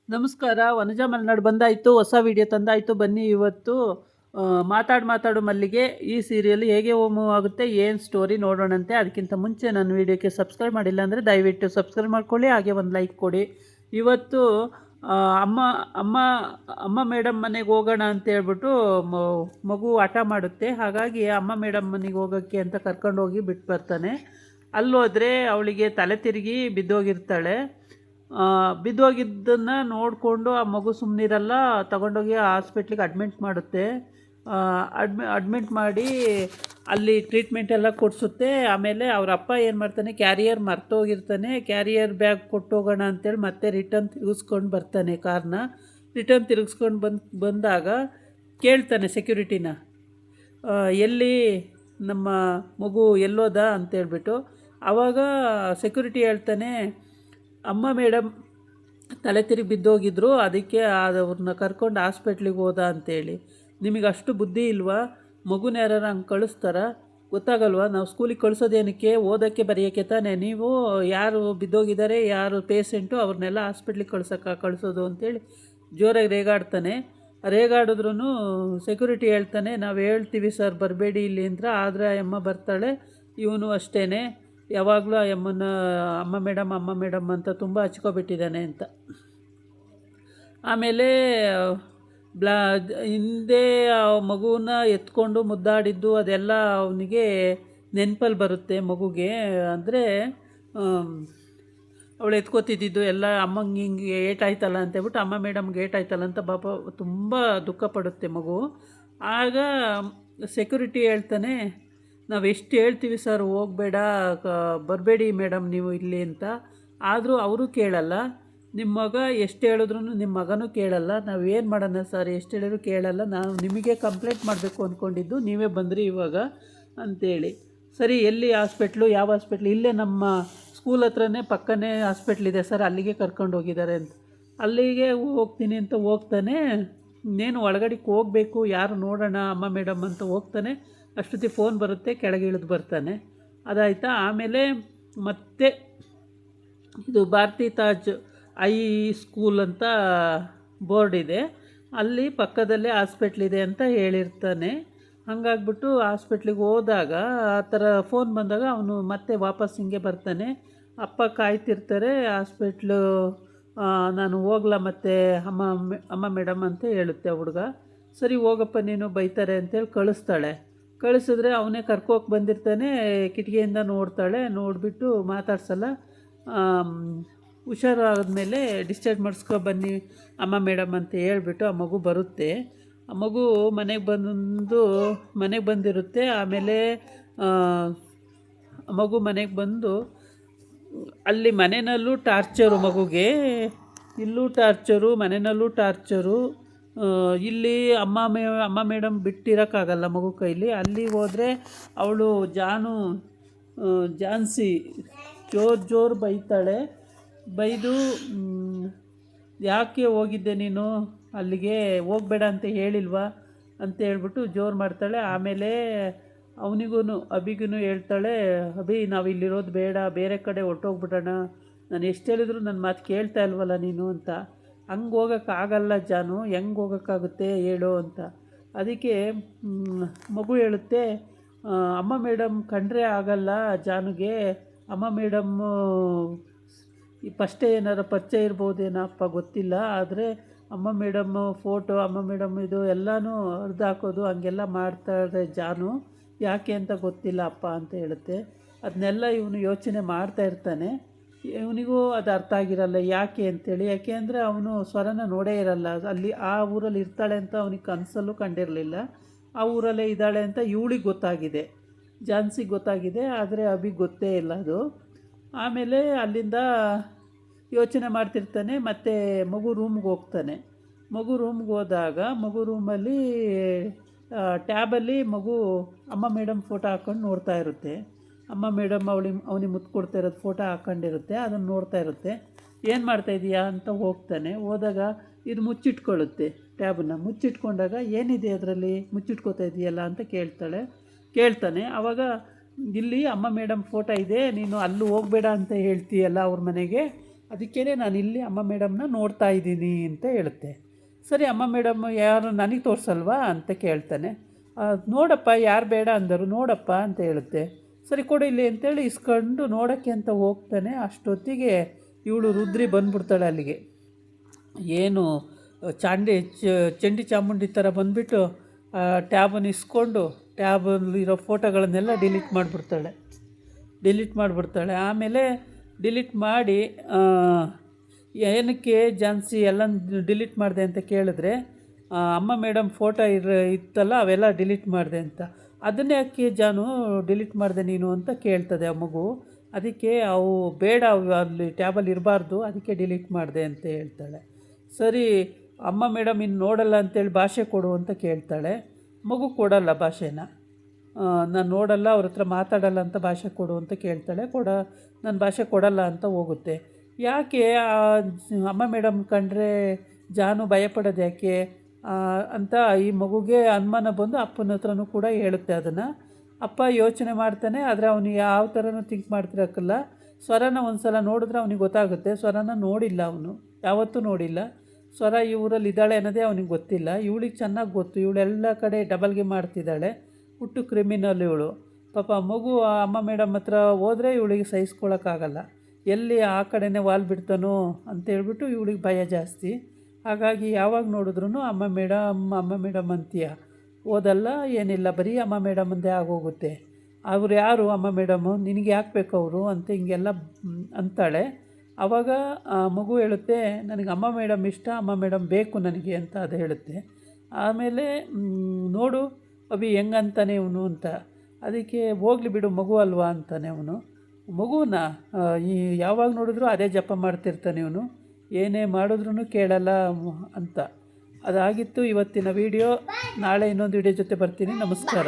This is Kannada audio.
ನಮಸ್ಕಾರ. ವನಜಾ ಮಲೆನಾಡು ಬಂದಾಯಿತು, ಹೊಸ ವಿಡಿಯೋ ತಂದಾಯಿತು. ಬನ್ನಿ ಇವತ್ತು ಮಾತಾಡು ಮಲ್ಲಿಗೆ ಈ ಸೀರಿಯಲ್ ಹೇಗೆ ಮೂವ್ ಆಗುತ್ತೆ, ಏನು ಸ್ಟೋರಿ ನೋಡೋಣಂತೆ. ಅದಕ್ಕಿಂತ ಮುಂಚೆ ನನ್ನ ವಿಡಿಯೋಕ್ಕೆ ಸಬ್ಸ್ಕ್ರೈಬ್ ಮಾಡಿಲ್ಲ ಅಂದರೆ ದಯವಿಟ್ಟು ಸಬ್ಸ್ಕ್ರೈಬ್ ಮಾಡ್ಕೊಳ್ಳಿ, ಹಾಗೆ ಒಂದು ಲೈಕ್ ಕೊಡಿ. ಇವತ್ತು ಅಮ್ಮ ಅಮ್ಮ ಅಮ್ಮ ಮೇಡಮ್ ಮನೆಗೆ ಹೋಗೋಣ ಅಂತೇಳ್ಬಿಟ್ಟು ಮಗು ಹಠ ಮಾಡುತ್ತೆ. ಹಾಗಾಗಿ ಅಮ್ಮ ಮೇಡಮ್ ಮನೆಗೆ ಹೋಗೋಕ್ಕೆ ಅಂತ ಕರ್ಕೊಂಡೋಗಿ ಬಿಟ್ಟು ಬರ್ತಾನೆ. ಅಲ್ಲೋದ್ರೆ ಅವಳಿಗೆ ತಲೆ ತಿರುಗಿ ಬಿದ್ದೋಗಿರ್ತಾಳೆ. ಬಿದ್ದೋಗಿದ್ದನ್ನು ನೋಡಿಕೊಂಡು ಆ ಮಗು ಸುಮ್ಮನಿರಲ್ಲ, ತಗೊಂಡೋಗಿ ಹಾಸ್ಪಿಟ್ಲಿಗೆ ಅಡ್ಮಿಟ್ ಮಾಡುತ್ತೆ. ಅಡ್ಮಿಟ್ ಮಾಡಿ ಅಲ್ಲಿ ಟ್ರೀಟ್ಮೆಂಟ್ ಎಲ್ಲ ಕೊಡಿಸುತ್ತೆ. ಆಮೇಲೆ ಅವ್ರ ಅಪ್ಪ ಏನು ಮಾಡ್ತಾನೆ, ಕ್ಯಾರಿಯರ್ ಮರ್ತೋಗಿರ್ತಾನೆ. ಕ್ಯಾರಿಯರ್ ಬ್ಯಾಗ್ ಕೊಟ್ಟೋಗೋಣ ಅಂತೇಳಿ ಮತ್ತೆ ರಿಟರ್ನ್ ತಿರುಗಿಸ್ಕೊಂಡು ಬರ್ತಾನೆ. ರಿಟರ್ನ್ ತಿರುಗಿಸ್ಕೊಂಡು ಬಂದಾಗ ಕೇಳ್ತಾನೆ ಸೆಕ್ಯೂರಿಟಿನ, ಎಲ್ಲಿ ನಮ್ಮ ಮಗು ಎಲ್ಲೋದ ಅಂತೇಳ್ಬಿಟ್ಟು. ಆವಾಗ ಸೆಕ್ಯೂರಿಟಿ ಹೇಳ್ತಾನೆ, ಅಮ್ಮ ಮೇಡಮ್ ತಲೆ ತಿರುಗಿ ಬಿದ್ದೋಗಿದ್ರು, ಅದಕ್ಕೆ ಅವ್ರನ್ನ ಕರ್ಕೊಂಡು ಹಾಸ್ಪಿಟ್ಲಿಗೆ ಹೋದ ಅಂತೇಳಿ. ನಿಮಗೆ ಅಷ್ಟು ಬುದ್ಧಿ ಇಲ್ವಾ? ಮಗುನ ಯಾರು ಹಂಗೆ ಕಳಿಸ್ತಾರ? ಗೊತ್ತಾಗಲ್ವಾ? ನಾವು ಸ್ಕೂಲಿಗೆ ಕಳಿಸೋದೇನಕ್ಕೆ? ಓದೋಕ್ಕೆ ಬರೆಯೋಕ್ಕೆ ತಾನೇ. ನೀವು ಯಾರು ಬಿದ್ದೋಗಿದ್ದಾರೆ, ಯಾರು ಪೇಷೆಂಟು, ಅವ್ರನ್ನೆಲ್ಲ ಹಾಸ್ಪಿಟ್ಲಿಗೆ ಕಳಿಸೋದು ಅಂತೇಳಿ ಜೋರಾಗಿ ರೇಗಾಡ್ತಾನೆ. ರೇಗಾಡಿದ್ರೂ ಸೆಕ್ಯೂರಿಟಿ ಹೇಳ್ತಾನೆ, ನಾವು ಹೇಳ್ತೀವಿ ಸರ್ ಬರಬೇಡಿ ಇಲ್ಲಿ ಅಂದ್ರೆ. ಆದರೆ ಅಮ್ಮ ಬರ್ತಾಳೆ. ಇವನು ಅಷ್ಟೇ, ಯಾವಾಗಲೂ ಅಮ್ಮ ಮೇಡಮ್ ಅಂತ ತುಂಬ ಹಚ್ಕೊಬಿಟ್ಟಿದ್ದಾನೆ ಅಂತ. ಆಮೇಲೆ ಹಿಂದೆ ಮಗುನ ಎತ್ಕೊಂಡು ಮುದ್ದಾಡಿದ್ದು ಅದೆಲ್ಲ ಅವನಿಗೆ ನೆನಪಲ್ಲಿ ಬರುತ್ತೆ ಮಗುಗೆ. ಅಂದರೆ ಅವಳು ಎತ್ಕೋತಿದ್ದು ಎಲ್ಲ ಅಮ್ಮಂಗೆ ಹಿಂಗೆ ಏಟಾಯ್ತಲ್ಲ ಅಂತೇಳ್ಬಿಟ್ಟು, ಅಮ್ಮ ಮೇಡಮ್ಗೆ ಏಟಾಯ್ತಲ್ಲ ಅಂತ ಪಾಪ ತುಂಬ ದುಃಖ ಪಡುತ್ತೆ ಮಗು. ಆಗ ಸೆಕ್ಯೂರಿಟಿ ಹೇಳ್ತಾನೆ, ನಾವು ಎಷ್ಟು ಹೇಳ್ತೀವಿ ಸರ್ ಹೋಗಬೇಡ, ಬರಬೇಡಿ ಮೇಡಮ್ ನೀವು ಇಲ್ಲಿ ಅಂತ. ಆದರೂ ಅವರು ಕೇಳಲ್ಲ. ನಿಮ್ಮ ಮಗ ಎಷ್ಟು ಹೇಳಿದ್ರು ನಿಮ್ಮ ಮಗನೂ ಕೇಳಲ್ಲ. ನಾವು ಏನು ಮಾಡೋಣ ಸರ್, ಎಷ್ಟು ಹೇಳಿದ್ರು ಕೇಳಲ್ಲ. ನಾವು ನಿಮಗೆ ಕಂಪ್ಲೇಂಟ್ ಮಾಡಬೇಕು ಅಂದ್ಕೊಂಡಿದ್ದು, ನೀವೇ ಬಂದ್ರಿ ಇವಾಗ ಅಂತೇಳಿ. ಸರಿ, ಎಲ್ಲಿ ಹಾಸ್ಪಿಟ್ಲು, ಯಾವ ಹಾಸ್ಪಿಟ್ಲು? ಇಲ್ಲೇ ನಮ್ಮ ಸ್ಕೂಲ್ ಹತ್ರನೇ ಪಕ್ಕನೇ ಹಾಸ್ಪಿಟ್ಲಿದೆ ಸರ್, ಅಲ್ಲಿಗೆ ಕರ್ಕೊಂಡು ಹೋಗಿದ್ದಾರೆ ಅಂತ. ಅಲ್ಲಿಗೆ ಹೋಗ್ತೀನಿ ಅಂತ ಹೋಗ್ತಾನೆ. ಇನ್ನೇನು ಒಳಗಡೆಗೆ ಹೋಗಬೇಕು, ಯಾರು ನೋಡೋಣ ಅಮ್ಮ ಮೇಡಮ್ ಅಂತ ಹೋಗ್ತಾನೆ. ಅಷ್ಟೊತ್ತಿಗೆ ಫೋನ್ ಬರುತ್ತೆ, ಕೆಳಗೆ ಇಳಿದು ಬರ್ತಾನೆ. ಅದಾಯಿತಾ. ಆಮೇಲೆ ಮತ್ತೆ ಇದು ಭಾರತಿ ತಾಜ್ ಐ ಸ್ಕೂಲ್ ಅಂತ ಬೋರ್ಡ್ ಇದೆ, ಅಲ್ಲಿ ಪಕ್ಕದಲ್ಲೇ ಹಾಸ್ಪಿಟ್ಲಿದೆ ಅಂತ ಹೇಳಿರ್ತಾನೆ. ಹಾಗಾಗ್ಬಿಟ್ಟು ಹಾಸ್ಪಿಟ್ಲಿಗೆ ಹೋದಾಗ ಆ ಥರ ಫೋನ್ ಬಂದಾಗ ಅವನು ಮತ್ತೆ ವಾಪಸ್ ಹಿಂಗೆ ಬರ್ತಾನೆ. ಅಪ್ಪ ಕಾಯ್ತಿರ್ತಾರೆ. ಹಾಸ್ಪಿಟ್ಲು ನಾನು ಹೋಗ್ಲಾ ಮತ್ತೆ ಅಮ್ಮ ಮೇಡಮ್ ಅಂತ ಹೇಳುತ್ತೆ ಹುಡುಗ. ಸರಿ ಹೋಗಪ್ಪ ನೀನು, ಬೈತಾರೆ ಅಂತೇಳಿ ಕಳಿಸಿದ್ರೆ ಅವನೇ ಕರ್ಕೋಕೆ ಬಂದಿರ್ತಾನೆ. ಕಿಟಕಿಯಿಂದ ನೋಡ್ತಾಳೆ, ನೋಡಿಬಿಟ್ಟು ಮಾತಾಡ್ಸಲ್ಲ. ಹುಷಾರಾದ್ಮೇಲೆ ಡಿಸ್ಚಾರ್ಜ್ ಮಾಡಿಸ್ಕೊ ಬನ್ನಿ ಅಮ್ಮ ಮೇಡಮ್ ಅಂತ ಹೇಳ್ಬಿಟ್ಟು ಆ ಮಗು ಬರುತ್ತೆ. ಆ ಮಗು ಮನೆಗೆ ಬಂದಿರುತ್ತೆ. ಆಮೇಲೆ ಮಗು ಮನೆಗೆ ಬಂದು ಅಲ್ಲಿ ಮನೆಯಲ್ಲೂ ಟಾರ್ಚರು ಮಗುಗೆ, ಇಲ್ಲೂ ಟಾರ್ಚರು, ಮನೆಯಲ್ಲೂ ಟಾರ್ಚರು. ಇಲ್ಲಿ ಅಮ್ಮ ಮೇಡಮ್ ಬಿಟ್ಟಿರೋಕ್ಕಾಗಲ್ಲ ಮಗು ಕೈಲಿ. ಅಲ್ಲಿಗೆ ಹೋದರೆ ಅವಳು ಜಾನ್ಸಿ ಜೋರು ಬೈತಾಳೆ. ಬೈದು, ಯಾಕೆ ಹೋಗಿದ್ದೆ ನೀನು ಅಲ್ಲಿಗೆ, ಹೋಗಬೇಡ ಅಂತ ಹೇಳಿಲ್ವಾ ಅಂತ ಹೇಳ್ಬಿಟ್ಟು ಜೋರು ಮಾಡ್ತಾಳೆ. ಆಮೇಲೆ ಅಭಿಗೂ ಹೇಳ್ತಾಳೆ, ಅಭಿ ನಾವು ಇಲ್ಲಿರೋದು ಬೇಡ, ಬೇರೆ ಕಡೆ ಹೊರ್ಟೋಗ್ಬಿಡೋಣ. ನಾನು ಎಷ್ಟು ಹೇಳಿದ್ರು ನನ್ನ ಮಾತು ಕೇಳ್ತಾ ಇಲ್ವಲ್ಲ ನೀನು ಅಂತ. ಹಂಗೆ ಹೋಗೋಕ್ಕಾಗಲ್ಲ ಜಾನು, ಹೆಂಗೆ ಹೋಗೋಕ್ಕಾಗುತ್ತೆ ಹೇಳು ಅಂತ. ಅದಕ್ಕೆ ಮಗು ಹೇಳುತ್ತೆ, ಅಮ್ಮ ಮೇಡಮ್ ಕಂಡ್ರೆ ಆಗಲ್ಲ ಜಾನುಗೆ. ಅಮ್ಮ ಮೇಡಮ್ಮು ಫಸ್ಟೇ ಏನಾರು ಪರಿಚಯ ಇರ್ಬೋದೇನಪ್ಪ ಗೊತ್ತಿಲ್ಲ. ಆದರೆ ಅಮ್ಮ ಮೇಡಮ್ಮು ಫೋಟೋ, ಅಮ್ಮ ಮೇಡಮ್ ಇದು ಎಲ್ಲನೂ ಹರಿದು ಹಾಕೋದು ಹಂಗೆಲ್ಲ ಮಾಡ್ತಾಯಿದೆ ಜಾನು, ಯಾಕೆ ಅಂತ ಗೊತ್ತಿಲ್ಲ ಅಪ್ಪ ಅಂತ ಹೇಳುತ್ತೆ. ಅದನ್ನೆಲ್ಲ ಇವನು ಯೋಚನೆ ಮಾಡ್ತಾಯಿರ್ತಾನೆ. ಇವನಿಗೂ ಅದು ಅರ್ಥ ಆಗಿರಲ್ಲ ಯಾಕೆ ಅಂತೇಳಿ. ಯಾಕೆ ಅಂದರೆ ಅವನು ಸ್ವರನ ನೋಡೇ ಇರಲ್ಲ. ಅಲ್ಲಿ ಆ ಊರಲ್ಲಿ ಇರ್ತಾಳೆ ಅಂತ ಅವನಿಗೆ ಕನಸಲ್ಲೂ ಕಂಡಿರಲಿಲ್ಲ. ಆ ಊರಲ್ಲೇ ಇದ್ದಾಳೆ ಅಂತ ಇವಳಿಗೆ ಗೊತ್ತಾಗಿದೆ, ಜಾನ್ಸಿಗೆ ಗೊತ್ತಾಗಿದೆ. ಆದರೆ ಅಭಿಗೆ ಗೊತ್ತೇ ಇಲ್ಲ ಅದು. ಆಮೇಲೆ ಅಲ್ಲಿಂದ ಯೋಚನೆ ಮಾಡ್ತಿರ್ತಾನೆ. ಮತ್ತು ಮಗು ರೂಮ್ಗೆ ಹೋಗ್ತಾನೆ. ಮಗು ರೂಮ್ಗೆ ಹೋದಾಗ ಮಗು ರೂಮಲ್ಲಿ ಟ್ಯಾಬಲ್ಲಿ ಮಗು ಅಮ್ಮ ಮೇಡಮ್ ಫೋಟೋ ಹಾಕ್ಕೊಂಡು ನೋಡ್ತಾ ಇರುತ್ತೆ. ಅಮ್ಮ ಮೇಡಮ್ ಅವನಿಗೆ ಮುತ್ತು ಕೊಡ್ತಾ ಇರೋದು ಫೋಟೋ ಹಾಕ್ಕೊಂಡಿರುತ್ತೆ. ಅದನ್ನು ನೋಡ್ತಾ ಇರುತ್ತೆ. ಏನು ಮಾಡ್ತಾಯಿದ್ದೀಯಾ ಅಂತ ಹೋದಾಗ ಇದು ಮುಚ್ಚಿಟ್ಕೊಳ್ಳುತ್ತೆ. ಟ್ಯಾಬನ್ನು ಮುಚ್ಚಿಟ್ಕೊಂಡಾಗ ಏನಿದೆ ಅದರಲ್ಲಿ, ಮುಚ್ಚಿಟ್ಕೋತಾ ಇದೆಯಲ್ಲ ಅಂತ ಕೇಳ್ತಾನೆ. ಆವಾಗ ಇಲ್ಲಿ ಅಮ್ಮ ಮೇಡಮ್ ಫೋಟೋ ಇದೆ, ನೀನು ಅಲ್ಲೂ ಹೋಗಬೇಡ ಅಂತ ಹೇಳ್ತೀಯಲ್ಲ ಅವ್ರ ಮನೆಗೆ, ಅದಕ್ಕೇ ನಾನು ಇಲ್ಲಿ ಅಮ್ಮ ಮೇಡಮ್ನ ನೋಡ್ತಾ ಇದ್ದೀನಿ ಅಂತ ಹೇಳುತ್ತೆ. ಸರಿ ಅಮ್ಮ ಮೇಡಮ್ ಯಾರು ನನಗೆ ತೋರಿಸಲ್ವಾ ಅಂತ ಕೇಳ್ತಾನೆ. ನೋಡಪ್ಪ ಯಾರು ಬೇಡ ಅಂದರು, ನೋಡಪ್ಪ ಅಂತ ಹೇಳುತ್ತೆ. ಸರಿ ಕೊಡು ಇಲ್ಲಿ ಅಂತೇಳಿ ಇಸ್ಕೊಂಡು ನೋಡೋಕ್ಕೆ ಅಂತ ಹೋಗ್ತಾನೆ. ಅಷ್ಟೊತ್ತಿಗೆ ಇವಳು ರುದ್ರಿ ಬಂದುಬಿಡ್ತಾಳೆ ಅಲ್ಲಿಗೆ. ಏನು ಚಂಡಿ ಚಾಮುಂಡಿ ಥರ ಬಂದುಬಿಟ್ಟು ಟ್ಯಾಬನ್ನು ಇಸ್ಕೊಂಡು ಟ್ಯಾಬಲ್ಲಿರೋ ಫೋಟೋಗಳನ್ನೆಲ್ಲ ಡಿಲೀಟ್ ಮಾಡಿಬಿಡ್ತಾಳೆ. ಆಮೇಲೆ ಡಿಲೀಟ್ ಮಾಡಿ ಏನಕ್ಕೆ ಜಾನ್ಸಿ ಎಲ್ಲ ಡಿಲೀಟ್ ಮಾಡಿದೆ ಅಂತ ಕೇಳಿದ್ರೆ, ಅಮ್ಮ ಮೇಡಮ್ ಫೋಟೋ ಇತ್ತಲ್ಲ ಅವೆಲ್ಲ ಡಿಲೀಟ್ ಮಾಡಿದೆ ಅಂತ. ಅದನ್ನೇ ಯಾಕೆ ಜಾನು ಡಿಲೀಟ್ ಮಾಡಿದೆ ನೀನು ಅಂತ ಕೇಳ್ತದೆ ಆ ಮಗು. ಅದಕ್ಕೆ ಅವು ಬೇಡ, ಅವು ಅಲ್ಲಿ ಟ್ಯಾಬಲ್ಲಿ ಇರಬಾರ್ದು, ಅದಕ್ಕೆ ಡಿಲೀಟ್ ಮಾಡಿದೆ ಅಂತ ಹೇಳ್ತಾಳೆ. ಸರಿ ಅಮ್ಮ ಮೇಡಮ್ ಇನ್ನು ನೋಡಲ್ಲ ಅಂತೇಳಿ ಭಾಷೆ ಕೊಡು ಅಂತ ಕೇಳ್ತಾಳೆ. ಮಗು ಕೊಡಲ್ಲ ಭಾಷೆನ. ನಾನು ನೋಡಲ್ಲ, ಅವ್ರ ಹತ್ರ ಮಾತಾಡಲ್ಲ ಅಂತ ಭಾಷೆ ಕೊಡು ಅಂತ ಕೇಳ್ತಾಳೆ. ನಾನು ಭಾಷೆ ಕೊಡಲ್ಲ ಅಂತ ಹೋಗುತ್ತೆ. ಯಾಕೆ ಅಮ್ಮ ಮೇಡಮ್ ಕಂಡ್ರೆ ಜಾನು ಭಯಪಡೋದು ಯಾಕೆ ಅಂತ ಈ ಮಗುಗೆ ಅನುಮಾನ ಬಂದು ಅಪ್ಪನ ಹತ್ರನೂ ಕೂಡ ಹೇಳುತ್ತೆ ಅದನ್ನು. ಅಪ್ಪ ಯೋಚನೆ ಮಾಡ್ತಾನೆ, ಆದರೆ ಅವನು ಯಾವ ಥರನೂ ಥಿಂಕ್ ಮಾಡ್ತಿರಕ್ಕಲ್ಲ. ಸ್ವರನ ಒಂದು ಸಲ ನೋಡಿದ್ರೆ ಅವನಿಗೆ ಗೊತ್ತಾಗುತ್ತೆ. ಸ್ವರನ ನೋಡಿಲ್ಲ, ಅವನು ಯಾವತ್ತೂ ನೋಡಿಲ್ಲ. ಸ್ವರ ಈ ಊರಲ್ಲಿ ಇದ್ದಾಳೆ ಅನ್ನೋದೇ ಅವನಿಗೆ ಗೊತ್ತಿಲ್ಲ. ಇವಳಿಗೆ ಚೆನ್ನಾಗಿ ಗೊತ್ತು, ಇವಳೆಲ್ಲ ಕಡೆ ಡಬಲ್ಗೆ ಮಾಡ್ತಿದ್ದಾಳೆ. ಹುಟ್ಟು ಕ್ರಿಮಿನಲ್ ಇವಳು. ಪಾಪ ಮಗು ಅಮ್ಮ ಮೇಡಮ್ ಹತ್ರ ಹೋದರೆ ಇವಳಿಗೆ ಸಹಿಸ್ಕೊಳ್ಳೋಕ್ಕಾಗಲ್ಲ. ಎಲ್ಲಿ ಆ ಕಡೆನೇ ವಾಲ್ ಬಿಡ್ತಾನೋ ಅಂತೇಳ್ಬಿಟ್ಟು ಇವಳಿಗೆ ಭಯ ಜಾಸ್ತಿ. ಹಾಗಾಗಿ ಯಾವಾಗ ನೋಡಿದ್ರೂ ಅಮ್ಮ ಮೇಡಮ್ ಅಂತೀಯ, ಓದಲ್ಲ ಏನಿಲ್ಲ, ಬರೀ ಅಮ್ಮ ಮೇಡಮ್ ಅಂದೇ ಆಗೋಗುತ್ತೆ. ಅವ್ರು ಯಾರು ಅಮ್ಮ ಮೇಡಮು, ನಿನಗೆ ಯಾಕೆ ಬೇಕು ಅವರು ಅಂತ ಹಿಂಗೆಲ್ಲ ಅಂತಾಳೆ. ಆವಾಗ ಮಗು ಹೇಳುತ್ತೆ, ನನಗೆ ಅಮ್ಮ ಮೇಡಮ್ ಇಷ್ಟ, ಅಮ್ಮ ಮೇಡಮ್ ಬೇಕು ನನಗೆ ಅಂತ ಅದು ಹೇಳುತ್ತೆ. ಆಮೇಲೆ ನೋಡು ಅಭಿ ಹೆಂಗಂತಾನೆ ಇವನು ಅಂತ. ಅದಕ್ಕೆ ಹೋಗ್ಲಿ ಬಿಡು ಮಗು ಅಲ್ವಾ ಅಂತಾನೆ ಅವನು. ಮಗುನ ಯಾವಾಗ ನೋಡಿದ್ರೂ ಅದೇ ಜಪ ಮಾಡ್ತಿರ್ತಾನೆ ಇವನು, ಏನೇ ಮಾಡಿದ್ರೂ ಕೇಳಲ್ಲ ಅಂತ. ಅದಾಗಿತ್ತು ಇವತ್ತಿನ ವಿಡಿಯೋ. ನಾಳೆ ಇನ್ನೊಂದು ವಿಡಿಯೋ ಜೊತೆ ಬರ್ತೀನಿ. ನಮಸ್ಕಾರ.